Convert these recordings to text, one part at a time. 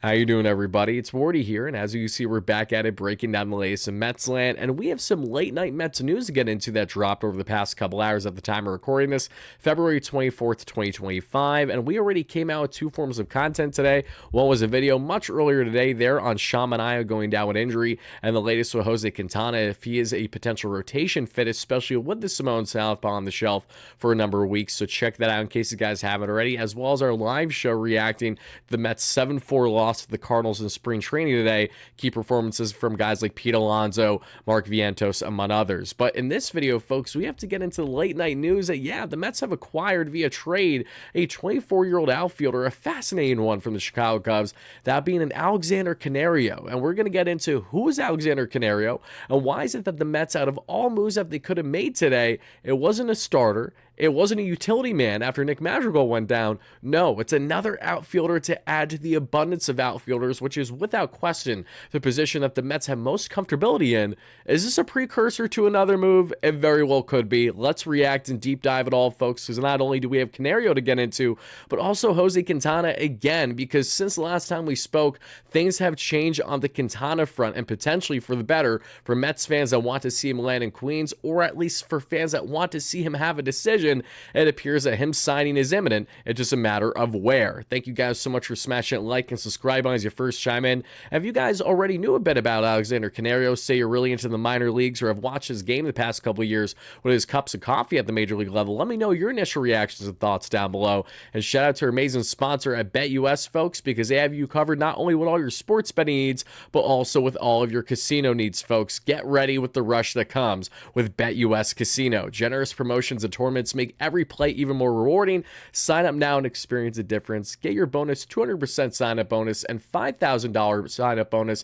How you doing, everybody? It's Wardy here, and as you see, we're back at it, breaking down the latest in Mets land, and we have some late-night Mets news to get into that dropped over the past couple hours at the time of recording this, February 24th, 2025, and we already came out with two forms of content today. One was a video much earlier today there on Sean Manaea going down with injury, and the latest with Jose Quintana, if he is a potential rotation fit, especially with the Simone Southpaw on the shelf for a number of weeks, so check that out in case you guys haven't already, as well as our live show reacting to the Mets 7-4 loss to the Cardinals in spring training today. Key performances from guys like Pete Alonso, Mark Vientos, among others. But in this video, folks, we have to get into the late night news that, yeah, the Mets have acquired via trade a 24-year-old outfielder, a fascinating one from the Chicago Cubs, that being an Alexander Canario. And we're going to get into who is Alexander Canario and why is it that the Mets, out of all moves that they could have made today, it wasn't a starter. It wasn't a utility man after Nick Madrigal went down. No, it's another outfielder to add to the abundance of outfielders, which is without question the position that the Mets have most comfortability in. Is this a precursor to another move? It very well could be. Let's react and deep dive it all, folks, because not only do we have Canario to get into, but also Jose Quintana again, because since the last time we spoke, things have changed on the Quintana front, and potentially for the better for Mets fans that want to see him land in Queens, or at least for fans that want to see him have a decision. It appears that him signing is imminent. It's just a matter of where. Thank you guys so much for smashing that like and subscribe on as you first chime in. If you guys already knew a bit about Alexander Canario, say you're really into the minor leagues or have watched his game the past couple of years with his cups of coffee at the major league level, let me know your initial reactions and thoughts down below. And shout out to our amazing sponsor at BetUS, folks, because they have you covered not only with all your sports betting needs, but also with all of your casino needs, folks. Get ready with the rush that comes with BetUS Casino. Generous promotions and tournaments make every play even more rewarding. Sign up now and experience the difference. Get your bonus 200% sign up bonus and $5,000 sign up bonus.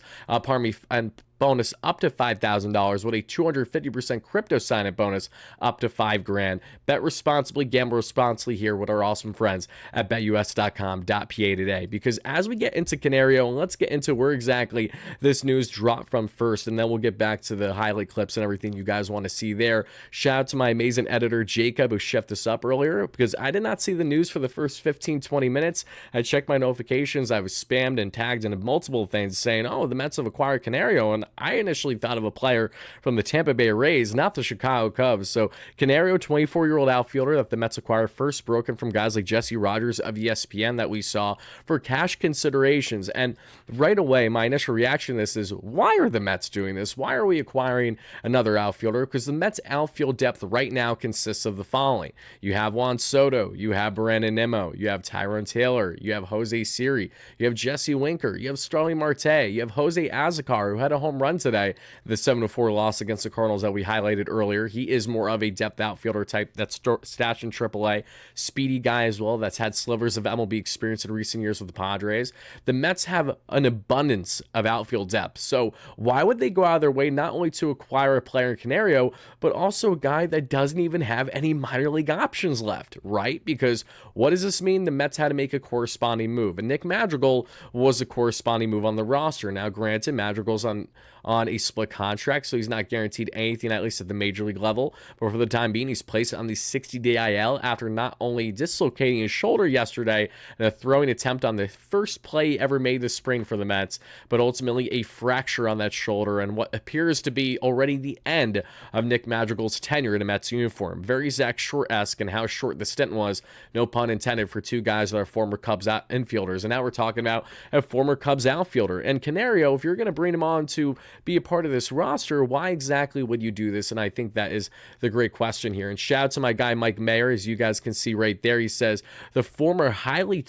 And bonus up to $5,000 with a 250% crypto sign-up bonus up to $5,000. Bet responsibly, gamble responsibly here with our awesome friends at betus.com.pa today. Because as we get into Canario, and let's get into where exactly this news dropped from first, and then we'll get back to the highlight clips and everything you guys want to see there. Shout out to my amazing editor, Jacob, who chefed this up earlier, because I did not see the news for the first 15-20 minutes. I checked my notifications. I was spammed and tagged into multiple things saying, oh, the Mets have acquired Canario, and I initially thought of a player from the Tampa Bay Rays, not the Chicago Cubs. So Canario, 24-year-old outfielder that the Mets acquired, first broken from guys like Jesse Rogers of ESPN that we saw for cash considerations. And right away, my initial reaction to this is, why are the Mets doing this? Why are we acquiring another outfielder? Because the Mets outfield depth right now consists of the following. You have Juan Soto, you have Brandon Nimmo, you have Tyrone Taylor, you have Jose Siri, you have Jesse Winker, you have Starling Marte, you have Jose Azocar, who had a home run today, the 7-4 loss against the Cardinals that we highlighted earlier. He is more of a depth outfielder type that's stashed in AAA. Speedy guy as well that's had slivers of MLB experience in recent years with the Padres. The Mets have an abundance of outfield depth. So why would they go out of their way not only to acquire a player in Canario, but also a guy that doesn't even have any minor league options left, right? Because what does this mean? The Mets had to make a corresponding move. And Nick Madrigal was a corresponding move on the roster. Now, granted, Madrigal's on a split contract, so he's not guaranteed anything, at least at the major league level. But for the time being, he's placed on the 60-day IL after not only dislocating his shoulder yesterday in a throwing attempt on the first play he ever made this spring for the Mets, but ultimately a fracture on that shoulder and what appears to be already the end of Nick Madrigal's tenure in a Mets uniform. Very Zach Short-esque in how short the stint was, no pun intended, for two guys that are former Cubs infielders. And now we're talking about a former Cubs outfielder. And Canario, if you're going to bring him on to be a part of this roster, why exactly would you do this? And I think that is the great question here. And shout out to my guy Mike Mayer, as you guys can see right there. He says the former highly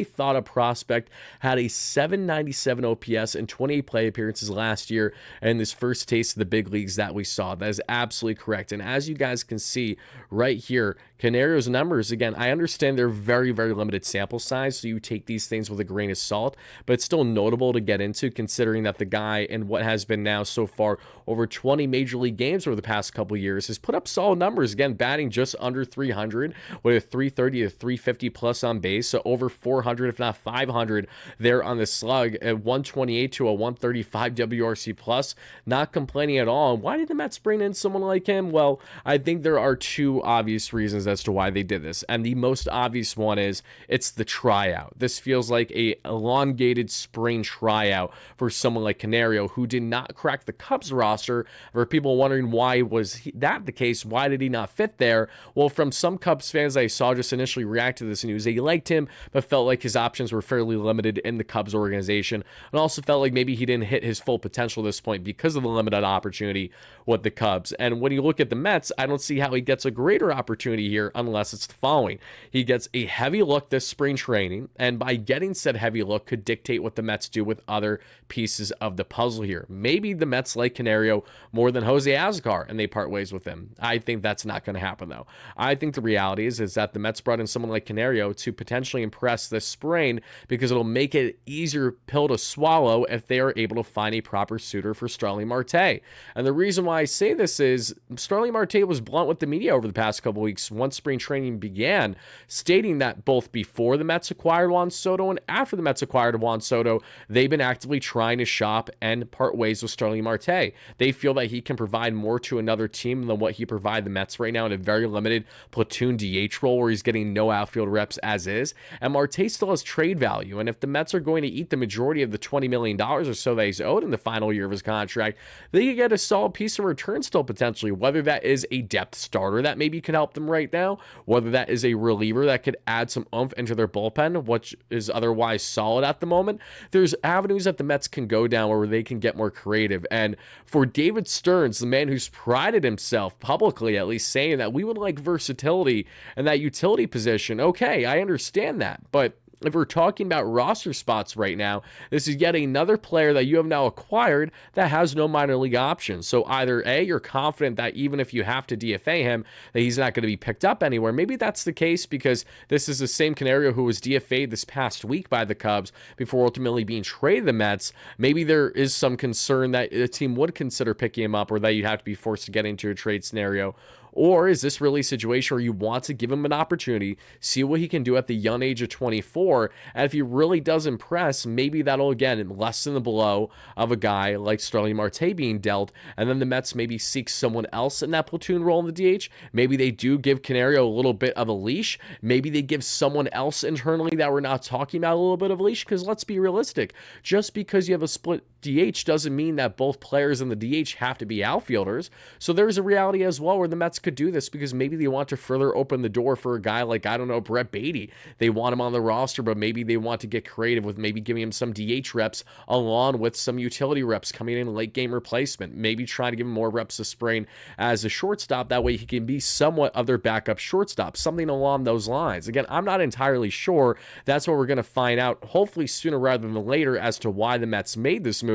thought of prospect had a 797 OPS in 28 play appearances last year and this first taste of the big leagues that we saw. That is absolutely correct. And as you guys can see right here, Canario's numbers, again, I understand they're very, very limited sample size, so you take these things with a grain of salt, but it's still notable to get into considering that the guy in what has been now so far over 20 major league games over the past couple of years has put up solid numbers, again, batting just under 300 with a 330 to 350 plus on base, so over 400, if not 500 there on the slug, at 128 to a 135 WRC plus. Not complaining at all. And why did the Mets bring in someone like him? Well, I think there are two obvious reasons as to why they did this. And the most obvious one is it's the tryout. This feels like a elongated spring tryout for someone like Canario, who did not crack the Cubs roster. For people wondering why was that the case, why did he not fit there? Well, from some Cubs fans I saw just initially react to this news, they liked him, but felt like his options were fairly limited in the Cubs organization, and also felt like maybe he didn't hit his full potential at this point because of the limited opportunity with the Cubs. And when you look at the Mets, I don't see how he gets a greater opportunity here unless it's the following. He gets a heavy look this spring training, and by getting said heavy look could dictate what the Mets do with other pieces of the puzzle here. Maybe the Mets like Canario more than Jose Azocar and they part ways with him. I think that's not going to happen, though. I think the reality is that the Mets brought in someone like Canario to potentially impress this spring because it'll make it easier pill to swallow if they are able to find a proper suitor for Starling Marte. And the reason why I say this is Starling Marte was blunt with the media over the past couple weeks once spring training began, stating that both before the Mets acquired Juan Soto and after the Mets acquired Juan Soto, they've been actively trying to shop and part ways with Starling Marte. They feel that he can provide more to another team than what he provided the Mets right now in a very limited platoon DH role where he's getting no outfield reps as is. And Marte still has trade value. And if the Mets are going to eat the majority of the $20 million or so that he's owed in the final year of his contract, they could get a solid piece of return still potentially, whether that is a depth starter that maybe can help them right now, whether that is a reliever that could add some oomph into their bullpen, which is otherwise solid at the moment. There's avenues that the Mets can go down where they can get more creative. And for David Stearns, the man who's prided himself publicly, at least saying that we would like versatility and that utility position, okay, I understand that. But if we're talking about roster spots right now, this is yet another player that you have now acquired that has no minor league options. So either A, you're confident that even if you have to DFA him, that he's not going to be picked up anywhere. Maybe that's the case because this is the same Canario who was DFA'd this past week by the Cubs before ultimately being traded to the Mets. Maybe there is some concern that a team would consider picking him up or that you'd have to be forced to get into a trade scenario. Or is this really a situation where you want to give him an opportunity, see what he can do at the young age of 24, and if he really does impress, maybe that'll, again, lessen the blow of a guy like Starling Marte being dealt, and then the Mets maybe seek someone else in that platoon role in the DH. Maybe they do give Canario a little bit of a leash. Maybe they give someone else internally that we're not talking about a little bit of a leash, because let's be realistic. Just because you have a split DH doesn't mean that both players in the DH have to be outfielders. So there's a reality as well where the Mets could do this because maybe they want to further open the door for a guy like, I don't know, Brett Beatty. They want him on the roster, but maybe they want to get creative with maybe giving him some DH reps along with some utility reps coming in late game replacement. Maybe trying to give him more reps this spring as a shortstop. That way he can be somewhat of their backup shortstop, something along those lines. Again, I'm not entirely sure. That's what we're going to find out hopefully sooner rather than later as to why the Mets made this move.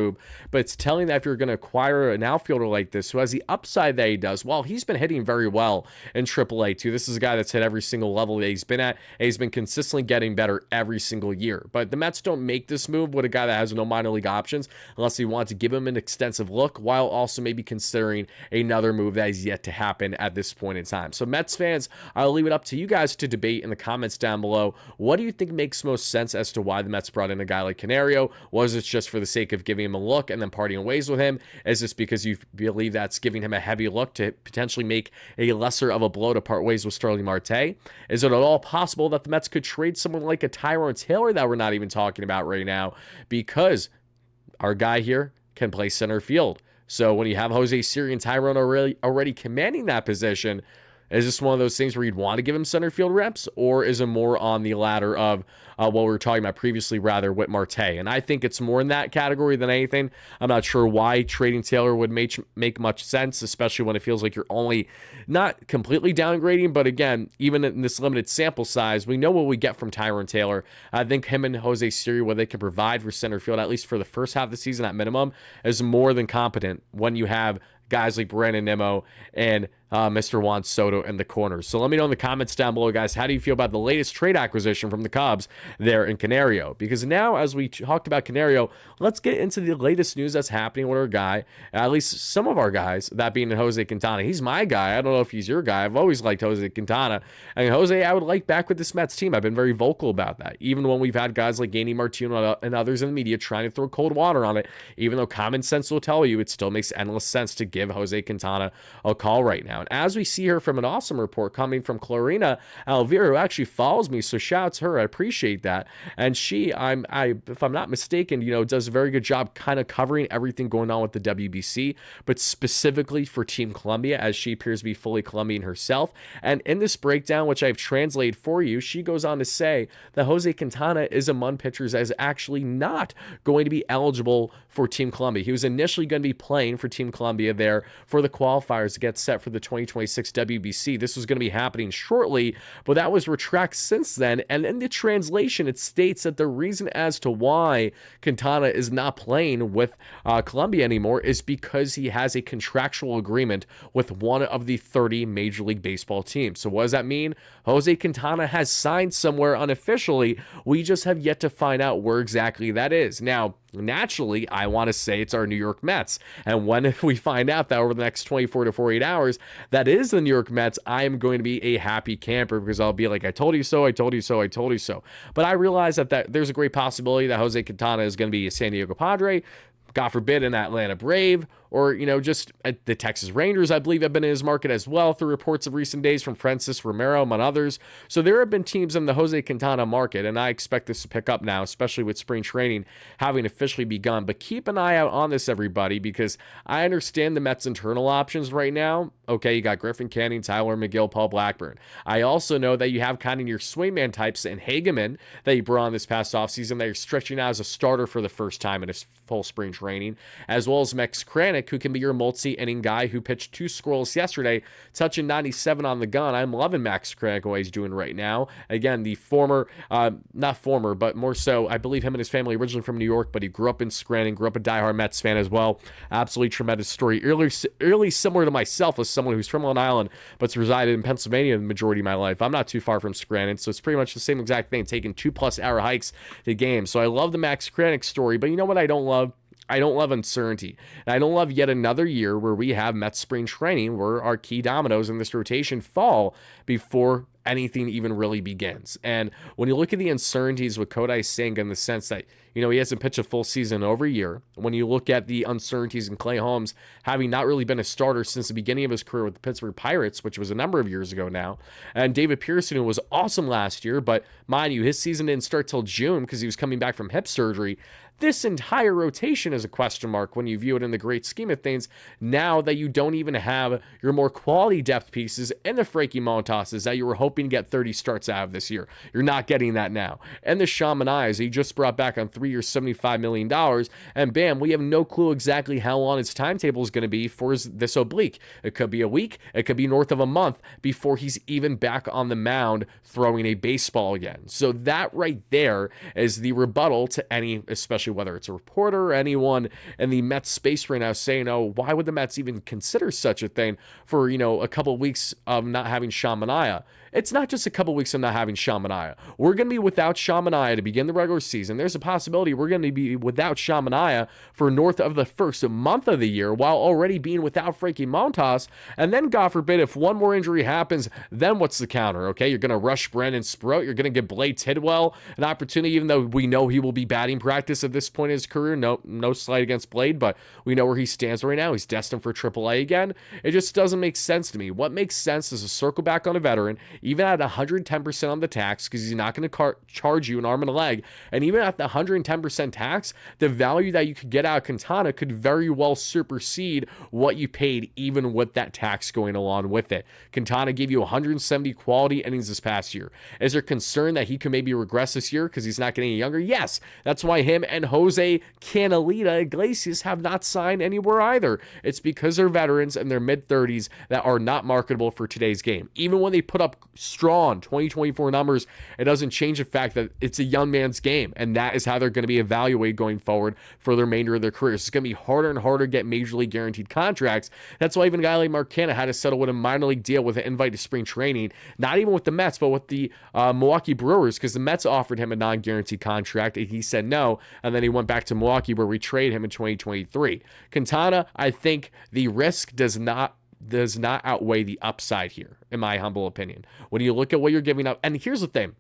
But it's telling that if you're going to acquire an outfielder like this who has the upside that he does, well, he's been hitting very well in AAA too. This is a guy that's hit every single level that he's been at, and he's been consistently getting better every single year. But the Mets don't make this move with a guy that has no minor league options unless they want to give him an extensive look while also maybe considering another move that is yet to happen at this point in time. So Mets fans, I'll leave it up to you guys to debate in the comments down below. What do you think makes most sense as to why the Mets brought in a guy like Canario? Was it just for the sake of giving him a look and then parting ways with him? Is this because you believe that's giving him a heavy look to potentially make a lesser of a blow to part ways with Starling Marte? Is it at all possible that the Mets could trade someone like a Tyrone Taylor that we're not even talking about right now because our guy here can play center field? So when you have Jose Siri and Tyrone already commanding that position, is this one of those things where you'd want to give him center field reps, or is it more on the ladder of what we were talking about previously, rather, with Marte? And I think it's more in that category than anything. I'm not sure why trading Taylor would make much sense, especially when it feels like you're only not completely downgrading. But again, even in this limited sample size, we know what we get from Tyrone Taylor. I think him and Jose Siri, what they can provide for center field, at least for the first half of the season at minimum, is more than competent when you have guys like Brandon Nimmo and Mr. Juan Soto in the corner. So let me know in the comments down below, guys, how do you feel about the latest trade acquisition from the Cubs there in Canario? Because now, as we talked about Canario, let's get into the latest news that's happening with our guy, at least some of our guys, that being Jose Quintana. He's my guy. I don't know if he's your guy. I've always liked Jose Quintana. And Jose, I would like back with this Mets team. I've been very vocal about that. Even when we've had guys like Gainy Martino and others in the media trying to throw cold water on it, even though common sense will tell you it still makes endless sense to give Jose Quintana a call right now. And as we see here from an awesome report coming from Clarina Alvira, who actually follows me, so shouts her. I appreciate that. And she, if I'm not mistaken, does a very good job kind of covering everything going on with the WBC, but specifically for Team Colombia, as she appears to be fully Colombian herself. And in this breakdown, which I've translated for you, she goes on to say that Jose Quintana is among pitchers that is actually not going to be eligible for Team Colombia. He was initially going to be playing for Team Colombia there for the qualifiers to get set for the 2026 WBC. This was going to be happening shortly, but that was retracted since then. And in the translation, it states that the reason as to why Quintana is not playing with Colombia anymore is because he has a contractual agreement with one of the 30 Major League Baseball teams. So what does that mean? Jose Quintana has signed somewhere unofficially. We just have yet to find out where exactly that is. Now, naturally, I want to say it's our New York Mets. And when we find out that over the next 24 to 48 hours, that is the New York Mets, I am going to be a happy camper, because I'll be like, I told you so, I told you so, I told you so. But I realize that there's a great possibility that Jose Quintana is going to be a San Diego Padre, God forbid, an Atlanta Brave, or, just the Texas Rangers, I believe, have been in his market as well through reports of recent days from Francis Romero, among others. So there have been teams in the Jose Quintana market, and I expect this to pick up now, especially with spring training having officially begun. But keep an eye out on this, everybody, because I understand the Mets' internal options right now. Okay, you got Griffin Canning, Tyler McGill, Paul Blackburn. I also know that you have kind of your swingman types in Hageman that you brought on this past offseason that you're stretching out as a starter for the first time in his full spring training, as well as Max Kranick, who can be your multi-inning guy who pitched 2 scoreless yesterday, touching 97 on the gun. I'm loving Max Kranick, what he's doing right now. Again, the not former, but more so, I believe him and his family originally from New York, but he grew up in Scranton, grew up a diehard Mets fan as well. Absolutely tremendous story. Early similar to myself as someone who's from Long Island, but's resided in Pennsylvania the majority of my life. I'm not too far from Scranton, so it's pretty much the same exact thing, taking 2+ hour hikes to games. So I love the Max Kranick story, but you know what I don't love? I don't love uncertainty. And I don't love yet another year where we have Mets spring training where our key dominoes in this rotation fall before anything even really begins. And when you look at the uncertainties with Kodai Senga in the sense that, he hasn't pitched a full season over a year. When you look at the uncertainties in Clay Holmes having not really been a starter since the beginning of his career with the Pittsburgh Pirates, which was a number of years ago now, and David Pearson, who was awesome last year, but mind you, his season didn't start till June because he was coming back from hip surgery. This entire rotation is a question mark when you view it in the great scheme of things, now that you don't even have your more quality depth pieces and the Frankie Montoses that you were hoping to get 30 starts out of this year. You're not getting that now. And the Shaman Eyes, he just brought back on 3 years, $75 million, and bam, we have no clue exactly how long his timetable is going to be for this oblique. It could be a week, it could be north of a month before he's even back on the mound throwing a baseball again. So that right there is the rebuttal to any, especially whether it's a reporter or anyone in the Mets space right now saying, oh, why would the Mets even consider such a thing for, a couple of weeks of not having Sean Manaea? It's not just a couple weeks of not having Sean Manaea. We're going to be without Sean Manaea to begin the regular season. There's a possibility we're going to be without Sean Manaea for north of the first month of the year, while already being without Frankie Montas. And then, God forbid, if one more injury happens, then what's the counter? Okay, you're going to rush Brandon Sproat. You're going to give Blade Tidwell an opportunity, even though we know he will be batting practice at this point in his career. No slight against Blade, but we know where he stands right now. He's destined for AAA again. It just doesn't make sense to me. What makes sense is to circle back on a veteran, even at 110% on the tax, because he's not going to charge you an arm and a leg. And even at the 110% tax, the value that you could get out of Quintana could very well supersede what you paid, even with that tax going along with it. Quintana gave you 170 quality innings this past year. Is there concern that he could maybe regress this year because he's not getting any younger? Yes. That's why him and Jose Canelita Iglesias have not signed anywhere either. It's because they're veterans in their mid-30s that are not marketable for today's game. Even when they put up strong 2024 numbers, it doesn't change the fact that it's a young man's game, and that is how they're going to be evaluated going forward for the remainder of their careers. It's going to be harder and harder to get major league guaranteed contracts. That's why even a guy like Mark Canha had to settle with a minor league deal with an invite to spring training, not even with the Mets, but with the Milwaukee Brewers, because the Mets offered him a non-guaranteed contract, and he said no, and then he went back to Milwaukee, where we traded him in 2023. Quintana, I think the risk does not outweigh the upside here, in my humble opinion. When you look at what you're giving up, and here's the thing.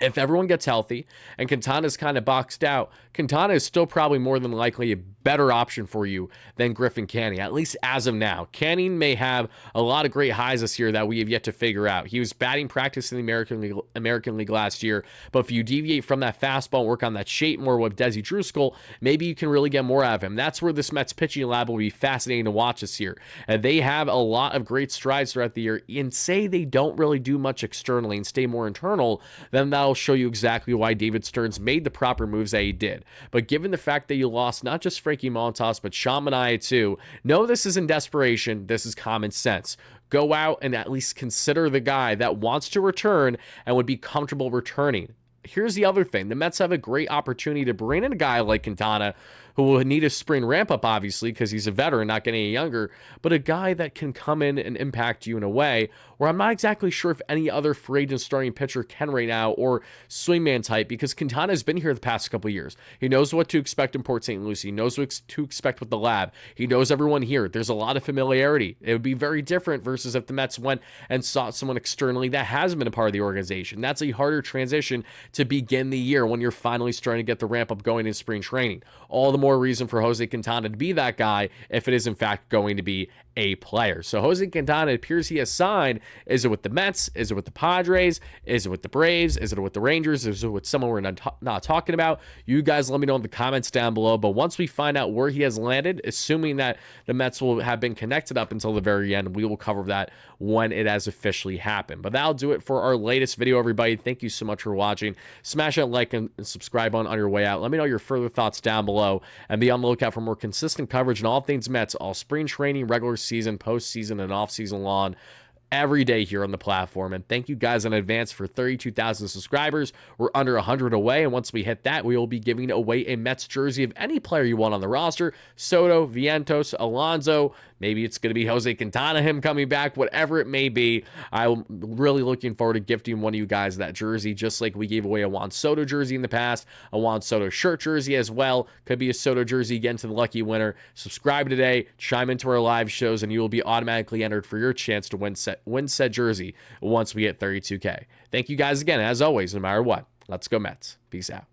If everyone gets healthy and Quintana's kind of boxed out, Quintana is still probably more than likely a better option for you than Griffin Canning, at least as of now. Canning may have a lot of great highs this year that we have yet to figure out. He was batting practice in the American League last year, but if you deviate from that fastball and work on that shape more with Desi Druskull, maybe you can really get more out of him. That's where this Mets pitching lab will be fascinating to watch this year. And they have a lot of great strides throughout the year, and say they don't really do much externally and stay more internal, then that'll show you exactly why David Stearns made the proper moves that he did. But given the fact that you lost not just Frankie Montas, but Sean Manaea too, no, this isn't desperation. This is common sense. Go out and at least consider the guy that wants to return and would be comfortable returning. Here's the other thing. The Mets have a great opportunity to bring in a guy like Quintana, who will need a spring ramp-up, obviously, because he's a veteran, not getting any younger, but a guy that can come in and impact you in a way where I'm not exactly sure if any other free agent starting pitcher can right now, or swingman type, because Quintana has been here the past couple of years. He knows what to expect in Port St. Lucie. He knows what to expect with the lab. He knows everyone here. There's a lot of familiarity. It would be very different versus if the Mets went and sought someone externally that hasn't been a part of the organization. That's a harder transition to begin the year when you're finally starting to get the ramp-up going in spring training. All the more reason for Jose Quintana to be that guy if it is in fact going to be a player. So Jose Quintana, it appears he has signed. Is it with the Mets? Is it with the Padres? Is it with the Braves? Is it with the Rangers? Is it with someone we're not talking about? You guys let me know in the comments down below. But once we find out where he has landed, assuming that the Mets will have been connected up until the very end, we will cover that when it has officially happened. But that'll do it for our latest video, everybody. Thank you so much for watching. Smash that like and subscribe on your way out. Let me know your further thoughts down below, and be on the lookout for more consistent coverage on all things Mets, all spring training, regular season, postseason, and off-season long, every day here on the platform. And thank you guys in advance for 32,000 subscribers. We're under 100 away, and once we hit that, we will be giving away a Mets jersey of any player you want on the roster. Soto, Vientos, Alonso, maybe it's going to be Jose Quintana, him coming back, whatever it may be. I'm really looking forward to gifting one of you guys that jersey, just like we gave away a Juan Soto jersey in the past, a Juan Soto shirt jersey as well. Could be a Soto jersey again to the lucky winner. Subscribe today, chime into our live shows, and you will be automatically entered for your chance to win said jersey once we hit 32K. Thank you guys again, as always, no matter what. Let's go Mets. Peace out.